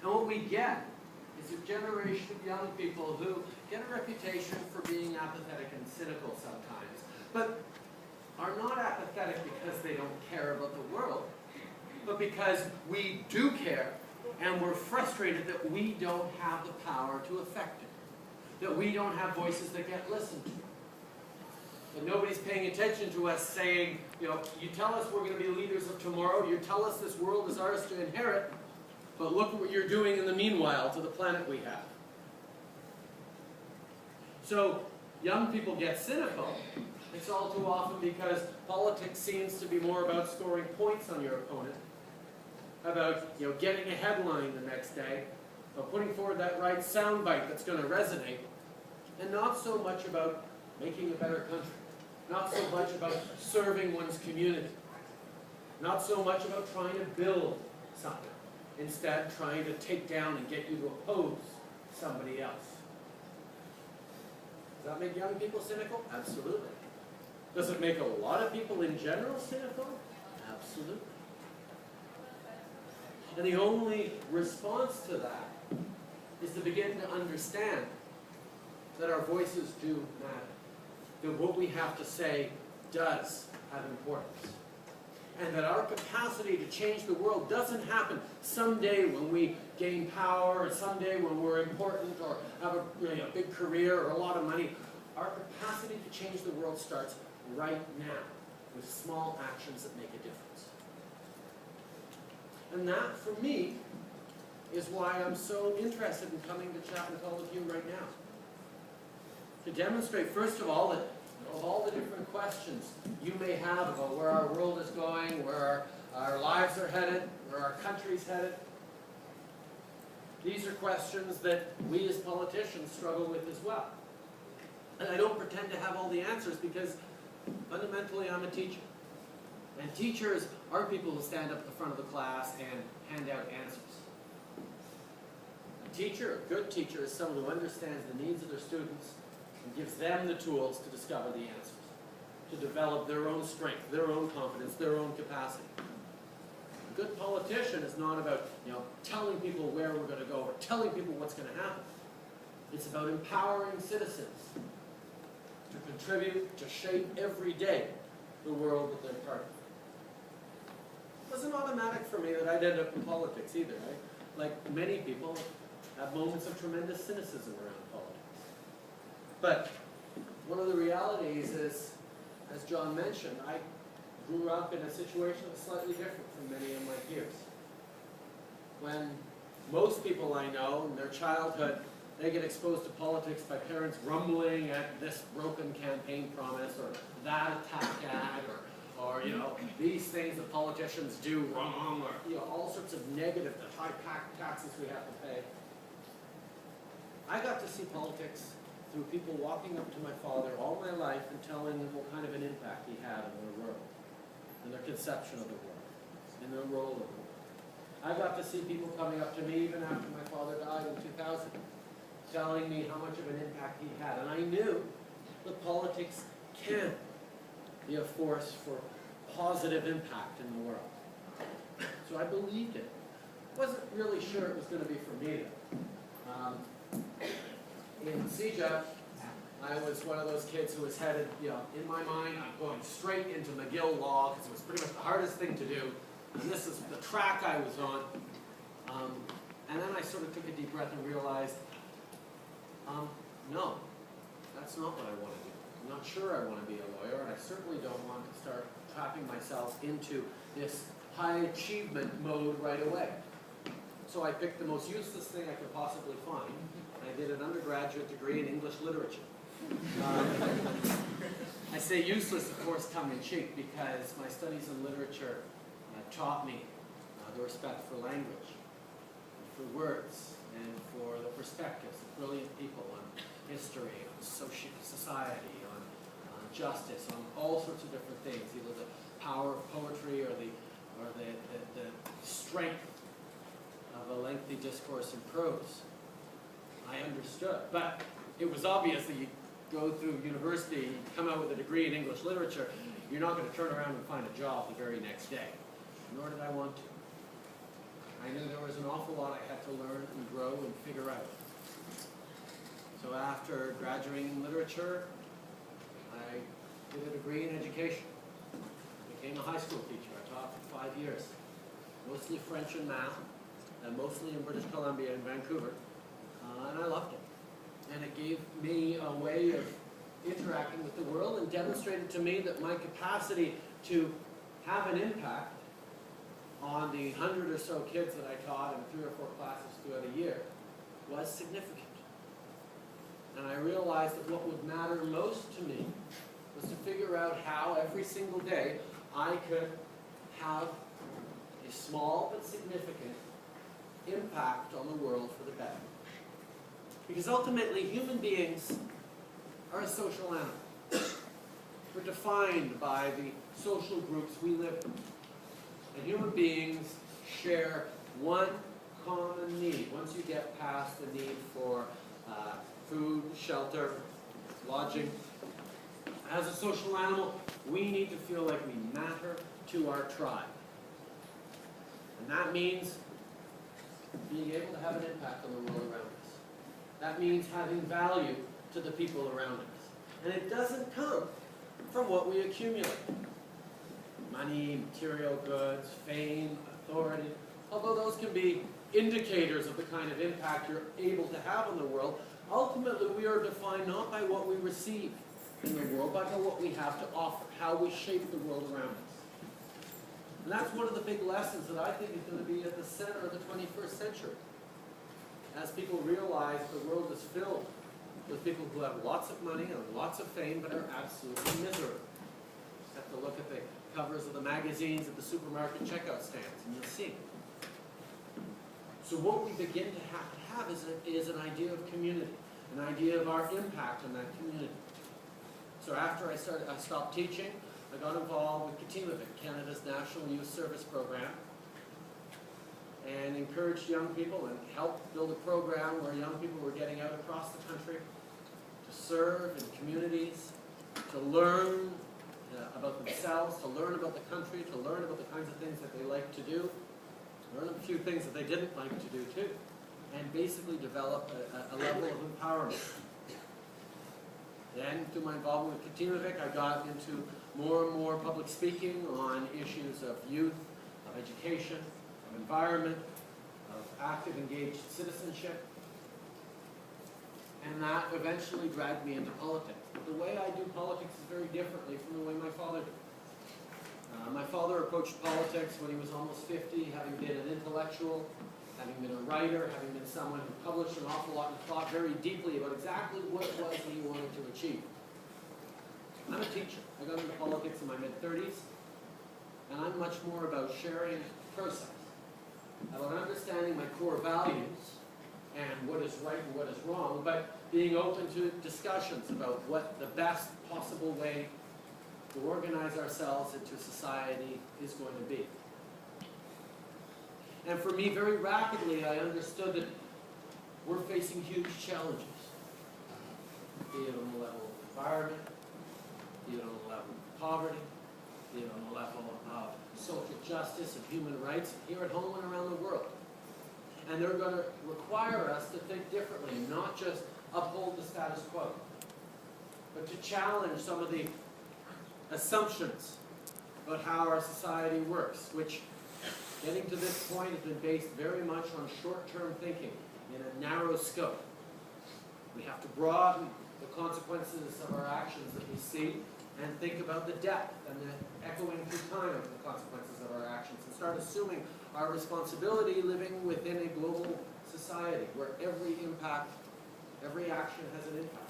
And what we get is a generation of young people who get a reputation for being apathetic and cynical sometimes, but are not apathetic because they don't care about the world, but because we do care, and we're frustrated that we don't have the power to affect it, that we don't have voices that get listened to. But nobody's paying attention to us saying, you know, you tell us we're going to be leaders of tomorrow, you tell us this world is ours to inherit, but look at what you're doing in the meanwhile to the planet we have. So young people get cynical. It's all too often because politics seems to be more about scoring points on your opponent, about, you know, getting a headline the next day, about putting forward that right soundbite that's going to resonate, and not so much about making a better country, not so much about serving one's community, not so much about trying to build something, instead trying to take down and get you to oppose somebody else. Does that make young people cynical? Absolutely. Does it make a lot of people in general cynical? Absolutely. And the only response to that is to begin to understand that our voices do matter, that what we have to say does have importance, and that our capacity to change the world doesn't happen someday when we gain power, or someday when we're important, or have a big career, or a lot of money. Our capacity to change the world starts right now with small actions that make a difference. And that, for me, is why I'm so interested in coming to chat with all of you right now. To demonstrate, first of all, that of all the different questions you may have about where our world is going, where our lives are headed, where our country's headed, these are questions that we as politicians struggle with as well. And I don't pretend to have all the answers because fundamentally I'm a teacher. And teachers are people who stand up at the front of the class and hand out answers. A teacher, a good teacher, is someone who understands the needs of their students and gives them the tools to discover the answers, to develop their own strength, their own confidence, their own capacity. A good politician is not about, telling people where we're going to go or telling people what's going to happen. It's about empowering citizens to contribute, to shape every day the world that they're part of. It wasn't automatic for me that I'd end up in politics either, right? Like many people have moments of tremendous cynicism around politics. But one of the realities is, as John mentioned, I grew up in a situation that was slightly different from many of my peers. When most people I know in their childhood, they get exposed to politics by parents grumbling at this broken campaign promise or that attack ad or these things that politicians do wrong or all sorts of negative, the high taxes we have to pay. I got to see politics through people walking up to my father all my life and telling him what kind of an impact he had on their world, in their conception of the world, in their role of the world. I got to see people coming up to me even after my father died in 2000, telling me how much of an impact he had. And I knew that politics can be a force for positive impact in the world. So I believed it. Wasn't really sure it was going to be for me though. In CEGA, I was one of those kids who was headed, in my mind, I'm going straight into McGill Law because it was pretty much the hardest thing to do. And this is the track I was on. And then I sort of took a deep breath and realized, no, that's not what I want to do. I'm not sure I want to be a lawyer, and I certainly don't want to start trapping myself into this high achievement mode right away. So I picked the most useless thing I could possibly find. I did an undergraduate degree in English literature. I say useless, of course, tongue-in-cheek, because my studies in literature taught me the respect for language, for words, and for the perspectives of brilliant people on history, on society, on justice, on all sorts of different things, either the power of poetry or the strength of a lengthy discourse in prose. I understood. But it was obvious that you go through university, you come out with a degree in English literature, you're not going to turn around and find a job the very next day. Nor did I want to. I knew there was an awful lot I had to learn and grow and figure out. So after graduating in literature, I did a degree in education. Became a high school teacher. I taught for 5 years, mostly French and math, and mostly in British Columbia and Vancouver, and I loved it. And it gave me a way of interacting with the world and demonstrated to me that my capacity to have an impact on the 100 or so kids that I taught in 3 or 4 classes throughout a year was significant. And I realized that what would matter most to me was to figure out how every single day I could have a small but significant impact on the world for the better. Because ultimately, human beings are a social animal. We're defined by the social groups we live in. And human beings share one common need. Once you get past the need for food, shelter, lodging, as a social animal, we need to feel like we matter to our tribe. And that means being able to have an impact on the world around us. That means having value to the people around us. And it doesn't come from what we accumulate. Money, material goods, fame, authority. Although those can be indicators of the kind of impact you're able to have on the world, ultimately we are defined not by what we receive in the world, but by what we have to offer, how we shape the world around us. And that's one of the big lessons that I think is going to be at the center of the 21st century. As people realize the world is filled with people who have lots of money and lots of fame, but are absolutely miserable. You have to look at the covers of the magazines at the supermarket checkout stands, and you'll see. So what we begin to have is an idea of community, an idea of our impact on that community. So after I stopped teaching, I got involved with Katimavik, Canada's National Youth Service Program, and encouraged young people and helped build a program where young people were getting out across the country to serve in communities, to learn about themselves, to learn about the country, to learn about the kinds of things that they like to do, learn a few things that they didn't like to do too, and basically develop a level of empowerment. Then, through my involvement with Katimavik, I got into more and more public speaking on issues of youth, of education, of environment, of active, engaged citizenship. And that eventually dragged me into politics. But the way I do politics is very differently from the way my father did. My father approached politics when he was almost 50, having been an intellectual, having been a writer, having been someone who published an awful lot and thought very deeply about exactly what it was that he wanted to achieve. I'm a teacher. I got into politics in my mid-30s, and I'm much more about sharing process, about understanding my core values and what is right and what is wrong, but being open to discussions about what the best possible way to organize ourselves into society is going to be. And for me, very rapidly, I understood that we're facing huge challenges, be it on the level of environment, be it on the level of poverty, be it on the level of social justice and human rights here at home and around the world. And they're going to require us to think differently, not just uphold the status quo, but to challenge some of the assumptions about how our society works, which, getting to this point, has been based very much on short-term thinking in a narrow scope. We have to broaden the consequences of our actions that we see and think about the depth and the echoing through time of the consequences of our actions and start assuming our responsibility living within a global society where every impact, every action has an impact.